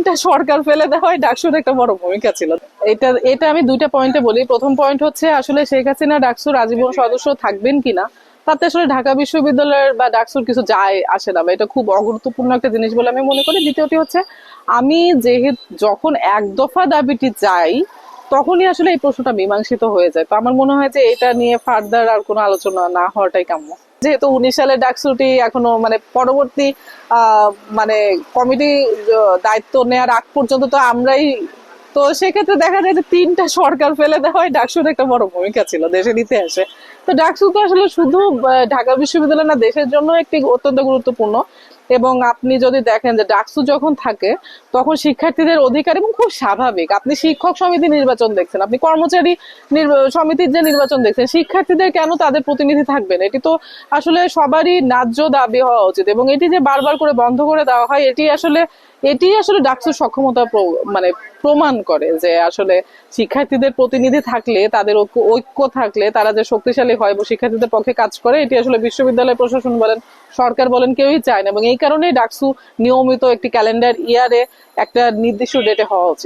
তিনটা সরকার ফেলে দেওয়ায় ডাকসুর একটা বড় ভূমিকা ছিল। এটা এটা আমি দুইটা পয়েন্টে বলি। প্রথম পয়েন্ট হচ্ছে আসলে শেখ হাসিনা ডাকসুর আজীবন সদস্য থাকবেন কিনা তাতে আসলে ঢাকা বিশ্ববিদ্যালয়ের বা ডাকসুর কিছু যায় আসে না, বা এটা খুব অগুরুত্বপূর্ণ একটা জিনিস বলে আমি মনে করি। দ্বিতীয়টি হচ্ছে আমি যেহেতু যখন এক দফা দাবিটি চাই তখনই আসলে এই প্রশ্নটা মীমাংসিত হয়ে যায়। তো আমার মনে হয় যে এটা নিয়ে ফার্দার আর কোনো আলোচনা না হওয়াটাই কাম্য। যেহেতু 19 সালে ডাকসুটি এখনো মানে পরবর্তী আহ মানে কমিটি দায়িত্ব নেওয়ার আগ পর্যন্ত তো আমরাই, তো সেক্ষেত্রে দেখা যায় যে তিনটা সরকার ফেলে দেওয়ায় ডাকসুর একটা বড় ভূমিকা ছিল দেশের ইতিহাসে। তো ডাকসু তো আসলে শুধু ঢাকা বিশ্ববিদ্যালয় না, দেশের জন্য একটি অত্যন্ত গুরুত্বপূর্ণ। এবং আপনি যদি দেখেন যে ডাকসু যখন থাকে তখন শিক্ষার্থীদের অধিকার, এবং খুব স্বাভাবিক, আপনি শিক্ষক সমিতি নির্বাচন দেখছেন, আপনি কর্মচারী সমিতির যে নির্বাচন দেখছেন, শিক্ষার্থীদের কেন তাদের প্রতিনিধি থাকবেন? এটি তো আসলে সবারই ন্যায্য দাবি হওয়া উচিত। এবং এটি যে বারবার করে বন্ধ করে দেওয়া হয় এটি আসলে ডাকসুর সক্ষমতা মানে প্রমাণ করে যে আসলে শিক্ষার্থীদের প্রতিনিধি থাকলে, তাদের ঐক্য থাকলে তারা যে শক্তিশালী হয় এবং শিক্ষার্থীদের পক্ষে কাজ করে, এটি আসলে বিশ্ববিদ্যালয় প্রশাসন বলেন, সরকার বলেন, কেউই চায় না। এবং এই কারণেই ডাকসু নিয়মিত একটি ক্যালেন্ডার ইয়ারে একটা নির্দিষ্ট ডেটে হওয়া উচিত।